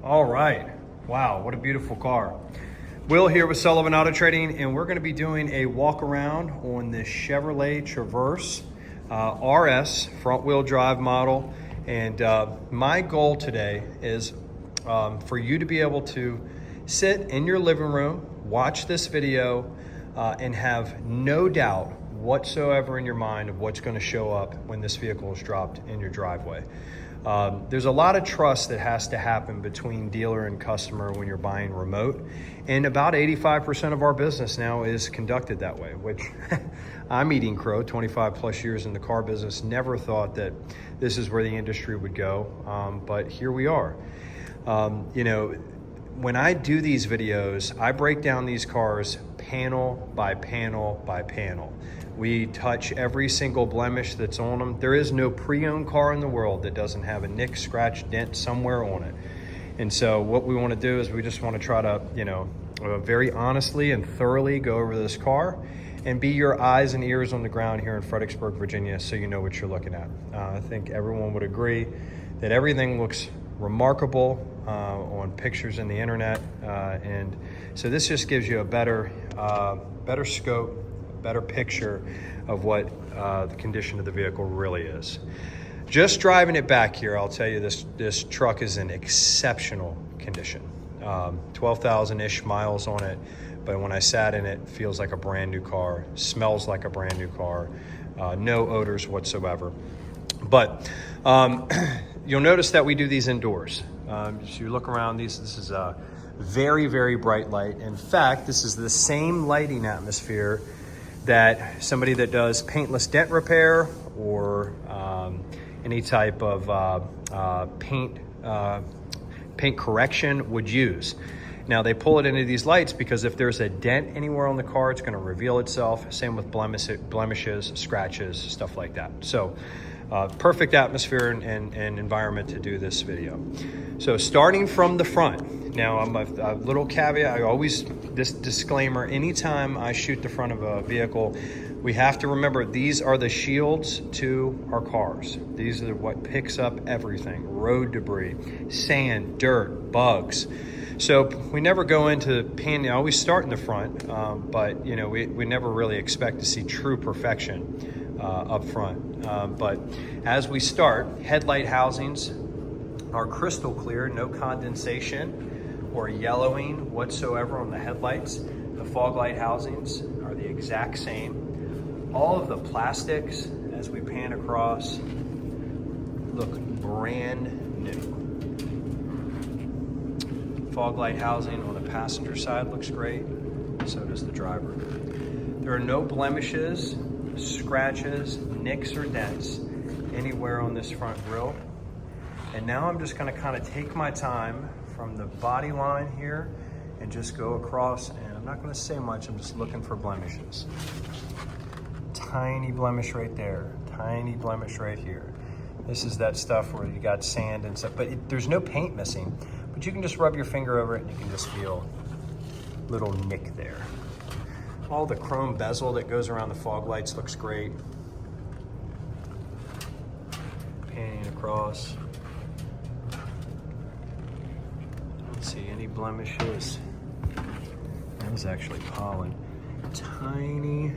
All right. Wow, what a beautiful car. Will here with Sullivan Auto Trading, and we're going to be doing a walk around on this Chevrolet Traverse RS front wheel drive model. And my goal today is for you to be able to sit in your living room, watch this video, and have no doubt whatsoever in your mind of what's going to show up when this vehicle is dropped in your driveway. There's a lot of trust that has to happen between dealer and customer when you're buying remote, and about 85% of our business now is conducted that way, which I'm eating crow. 25 plus years in the car business, never thought that this is where the industry would go, but here we are. You know, when I do these videos, I break down these cars panel by panel by panel. We touch every single blemish that's on them. There is no pre-owned car in the world that doesn't have a nick, scratch, dent somewhere on it. And so what we want to do is we just want to try to, you know, very honestly and thoroughly go over this car and be your eyes and ears on the ground here in Fredericksburg, Virginia, so you know what you're looking at. I think everyone would agree that everything looks remarkable on pictures in the internet, and so this just gives you a better scope, better picture of what the condition of the vehicle really is. Just driving it back here, I'll tell you this truck is in exceptional condition. 12,000-ish miles on it, but when I sat in it, feels like a brand new car, smells like a brand new car, no odors whatsoever. But you'll notice that we do these indoors. So you look around, this is a very, very bright light. In fact, this is the same lighting atmosphere that somebody that does paintless dent repair or any type of paint correction would use. Now they pull it into these lights because if there's a dent anywhere on the car, it's going to reveal itself. Same with blemishes, scratches, stuff like that. So perfect atmosphere and environment to do this video. So starting from the front. Now I'm a little caveat, this disclaimer, anytime I shoot the front of a vehicle, we have to remember these are the shields to our cars. These are what picks up everything: road debris, sand, dirt, bugs. So we never go into panning. I always start in the front, but you know, we never really expect to see true perfection up front. But as we start, headlight housings are crystal clear, no condensation or yellowing whatsoever on the headlights. The fog light housings are the exact same. All of the plastics, as we pan across, look brand new. Fog light housing on the passenger side looks great, so does the driver. There are no blemishes, scratches, nicks, or dents anywhere on this front grille. And now I'm just gonna kind of take my time from the body line here and just go across, and I'm not gonna say much, I'm just looking for blemishes. Tiny blemish right there, tiny blemish right here. This is that stuff where you got sand and stuff, but there's no paint missing, but you can just rub your finger over it and you can just feel a little nick there. All the chrome bezel that goes around the fog lights looks great. Panning across. See any blemishes? That was actually pollen. Tiny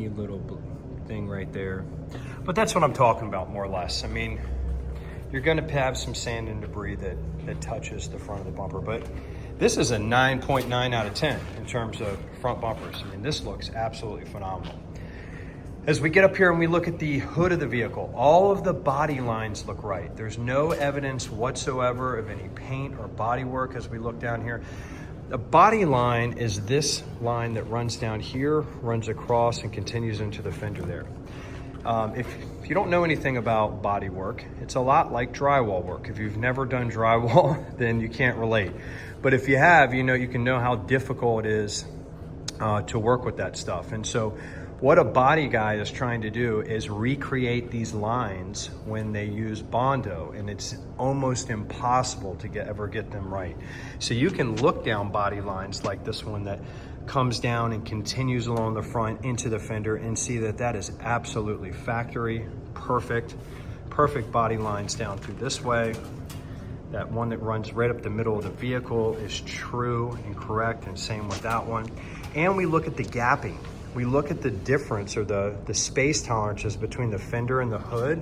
little thing right there. But that's what I'm talking about, more or less. I mean, you're gonna have some sand and debris that touches the front of the bumper, but this is a 9.9 out of 10 in terms of front bumpers. I mean, this looks absolutely phenomenal. As we get up here and we look at the hood of the vehicle, all of the body lines look right. There's no evidence whatsoever of any paint or body work as we look down here. The body line is this line that runs down here, runs across and continues into the fender there. If you don't know anything about body work, it's a lot like drywall work. If you've never done drywall, then you can't relate. But if you have, you can know how difficult it is to work with that stuff. And so what a body guy is trying to do is recreate these lines when they use Bondo, and it's almost impossible to ever get them right. So you can look down body lines like this one that comes down and continues along the front into the fender and see that that is absolutely factory perfect body lines down through this way, That one that runs right up the middle of the vehicle is true and correct, and same with that one. And we look at the gapping. We look at the difference, or the space tolerances between the fender and the hood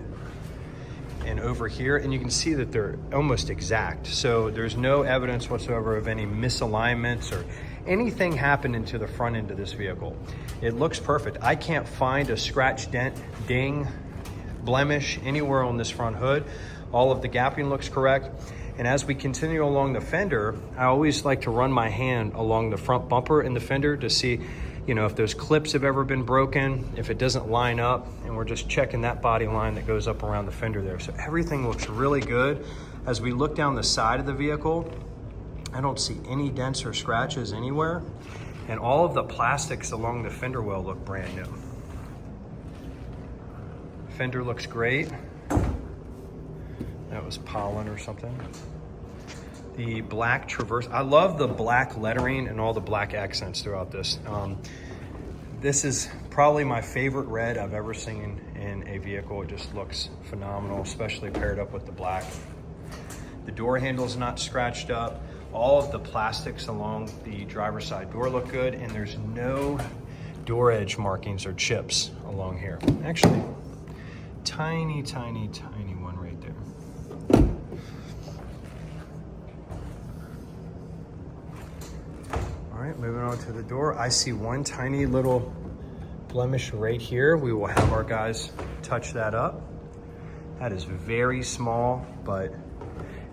and over here, and you can see that they're almost exact. So there's no evidence whatsoever of any misalignments or anything happening to the front end of this vehicle. It looks perfect. I can't find a scratch, dent, ding, blemish anywhere on this front hood. All of the gapping looks correct. And as we continue along the fender, I always like to run my hand along the front bumper and the fender to see, you know, if those clips have ever been broken, if it doesn't line up, and we're just checking that body line that goes up around the fender there. So everything looks really good. As we look down the side of the vehicle, I don't see any dents or scratches anywhere. And all of the plastics along the fender well look brand new. Fender looks great. That was pollen or something. The black Traverse, I love the black lettering and all the black accents throughout this. This is probably my favorite red I've ever seen in a vehicle. It just looks phenomenal, especially paired up with the black. The door handle's not scratched up. All of the plastics along the driver's side door look good, and there's no door edge markings or chips along here. Actually, tiny, tiny, tiny one right there. All right, moving on to the door. I see one tiny little blemish right here. We will have our guys touch that up. That is very small, but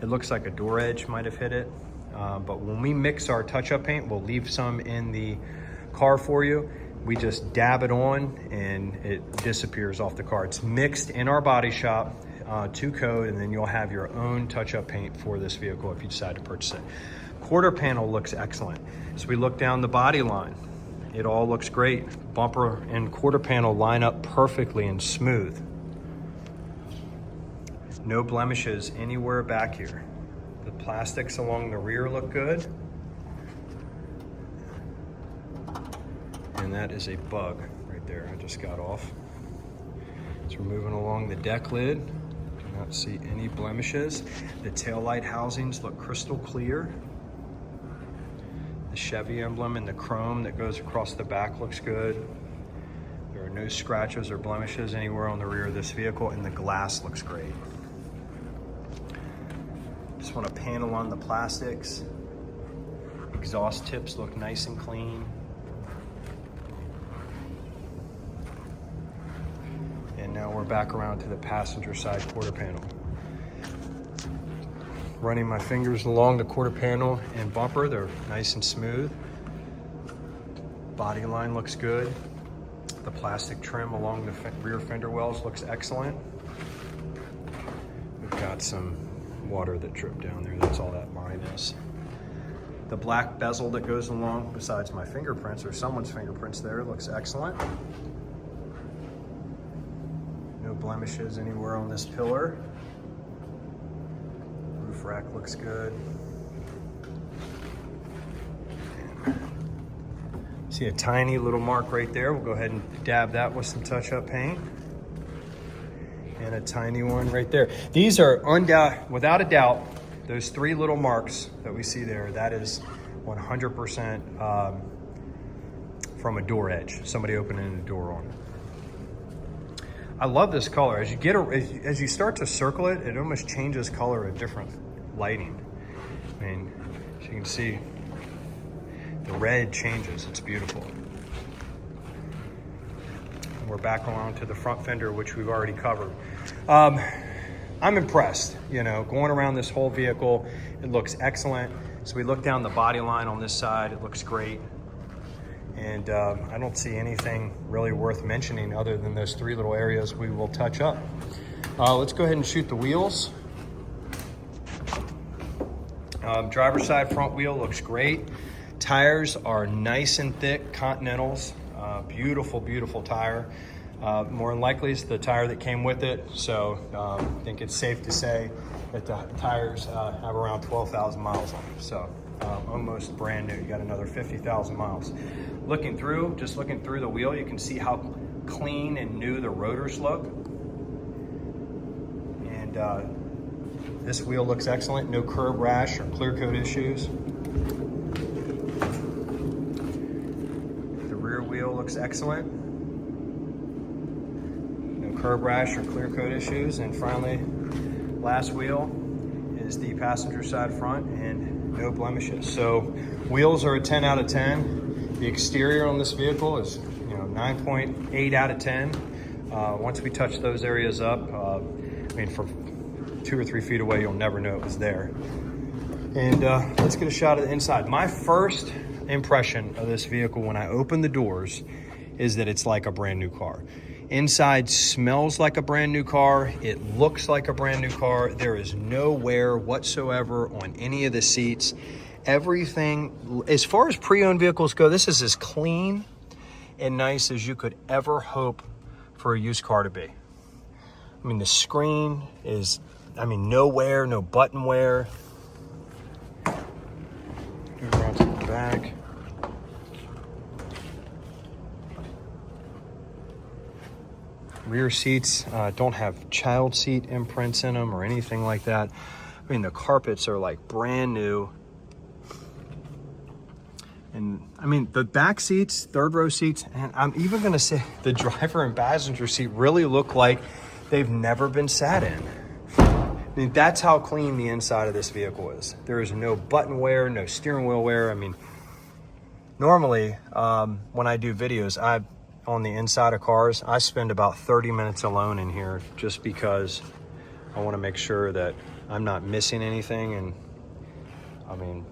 it looks like a door edge might have hit it. But when we mix our touch-up paint, we'll leave some in the car for you. We just dab it on and it disappears off the car. It's mixed in our body shop to code, and then you'll have your own touch-up paint for this vehicle if you decide to purchase it. Quarter panel looks excellent. So we look down the body line. It all looks great. Bumper and quarter panel line up perfectly and smooth. No blemishes anywhere back here. The plastics along the rear look good. And that is a bug right there I just got off. So we're moving along the deck lid. Do not see any blemishes. The taillight housings look crystal clear. The Chevy emblem and the chrome that goes across the back looks good. There are no scratches or blemishes anywhere on the rear of this vehicle, and the glass looks great. Just want to panel on the plastics. Exhaust tips look nice and clean. And now we're back around to the passenger side quarter panel. Running my fingers along the quarter panel and bumper, they're nice and smooth. Body line looks good. The plastic trim along the rear fender wells looks excellent. We've got some water that dripped down there, that's all that line is. The black bezel that goes along, besides my fingerprints or someone's fingerprints there, looks excellent. No blemishes anywhere on this pillar. Roof rack looks good. See a tiny little mark right there. We'll go ahead and dab that with some touch-up paint. And a tiny one right there. These are without a doubt, those three little marks that we see there, that is 100% from a door edge, somebody opening the door on it. I love this color. As you start to circle it, it almost changes color at different lighting. I mean, as you can see, the red changes. It's beautiful. And we're back around to the front fender, which we've already covered. I'm impressed, you know, going around this whole vehicle, it looks excellent. So we look down the body line on this side, it looks great. And I don't see anything really worth mentioning other than those three little areas we will touch up. Let's go ahead and shoot the wheels. Driver's side front wheel looks great. Tires are nice and thick, Continentals. Beautiful, beautiful tire. More than likely it's the tire that came with it. So I think it's safe to say that the tires have around 12,000 miles on them. So almost brand new. You got another 50,000 miles. Just looking through the wheel, you can see how clean and new the rotors look. And This wheel looks excellent, no curb rash or clear coat issues. The rear wheel looks excellent. No curb rash or clear coat issues. And finally, last wheel is the passenger side front and no blemishes. So wheels are a 10 out of 10. The exterior on this vehicle is 9.8 out of 10. Once we touch those areas up, I mean, from 2 or 3 feet away, you'll never know it was there. And let's get a shot of the inside. My first impression of this vehicle when I open the doors is that it's like a brand new car. Inside smells like a brand new car. It looks like a brand new car. There is no wear whatsoever on any of the seats. Everything, as far as pre-owned vehicles go, this is as clean and nice as you could ever hope for a used car to be. I mean, the screen is, no wear, no button wear. Go around to the back. Rear seats don't have child seat imprints in them or anything like that. I mean, the carpets are like brand new. And I mean, the back seats, third row seats, and I'm even gonna say the driver and passenger seat really look like they've never been sat in. I mean, that's how clean the inside of this vehicle is. There is no button wear, no steering wheel wear. I mean, normally when I do videos, on the inside of cars, I spend about 30 minutes alone in here just because I wanna make sure that I'm not missing anything. And I mean,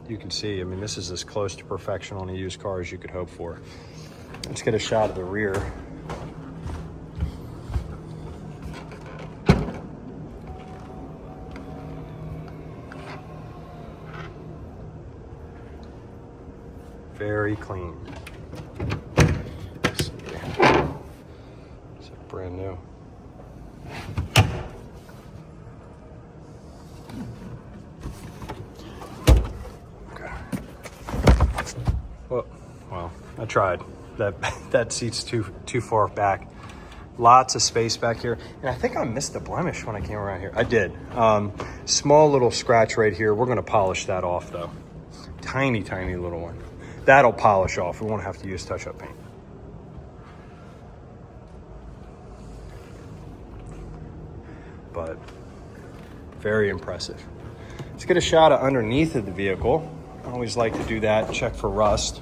you can see, this is as close to perfection on a used car as you could hope for. Let's get a shot of the rear. Very clean. Let's see. It's brand new. Well, I tried. That seat's too far back. Lots of space back here. And I think I missed the blemish when I came around here. I did. Small little scratch right here. We're gonna polish that off though. Tiny, tiny little one. That'll polish off. We won't have to use touch-up paint. But very impressive. Let's get a shot of underneath of the vehicle. I always like to do that, check for rust.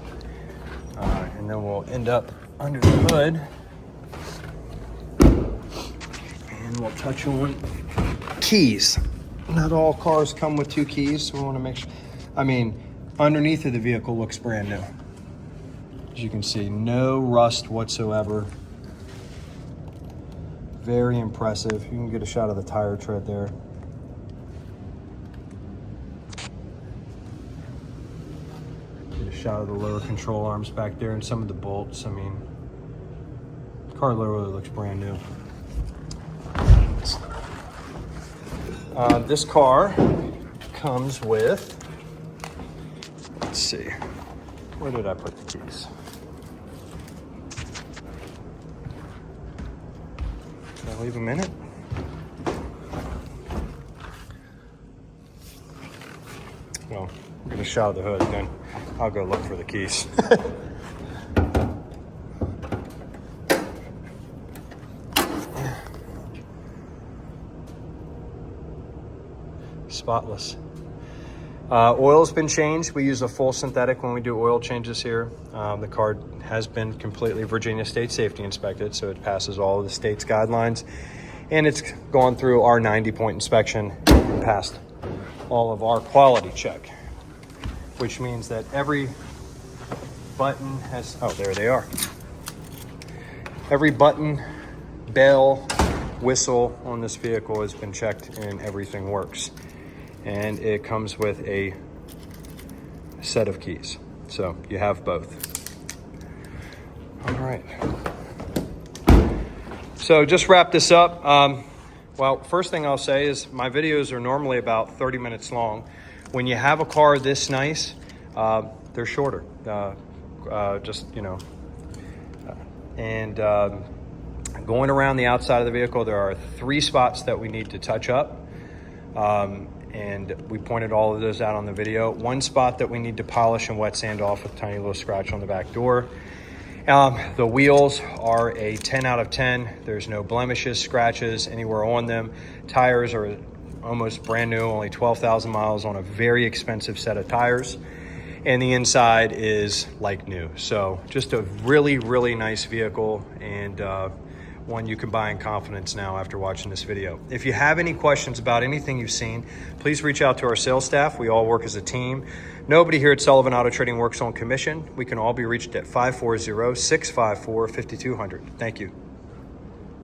And then we'll end up under the hood. And we'll touch on keys. Not all cars come with 2 keys, so we want to make sure. Underneath of the vehicle looks brand new. As you can see, no rust whatsoever. Very impressive. You can get a shot of the tire tread there. Shot of the lower control arms back there and some of the bolts. The car literally looks brand new. This car comes with, let's see, where did I put the keys? Can I leave them in it? Well, we're gonna shot of the hood, then I'll go look for the keys. Spotless. Oil's been changed. We use a full synthetic when we do oil changes here. The car has been completely Virginia State Safety inspected, so it passes all of the state's guidelines. And it's gone through our 90-point inspection and passed all of our quality check, which means that every button has, oh, there they are. Every button, bell, whistle on this vehicle has been checked and everything works. And it comes with a set of keys. So you have both. All right. So just wrap this up. Well, first thing I'll say is my videos are normally about 30 minutes long. When you have a car this nice, they're shorter. Going around the outside of the vehicle, there are 3 spots that we need to touch up. And we pointed all of those out on the video. One spot that we need to polish and wet sand off with a tiny little scratch on the back door. The wheels are a 10 out of 10. There's no blemishes, scratches anywhere on them. Tires are almost brand new, only 12,000 miles on a very expensive set of tires. And the inside is like new. So just a really, really nice vehicle, and one you can buy in confidence now after watching this video. If you have any questions about anything you've seen, please reach out to our sales staff. We all work as a team. Nobody here at Sullivan Auto Trading works on commission. We can all be reached at 540-654-5200. Thank you.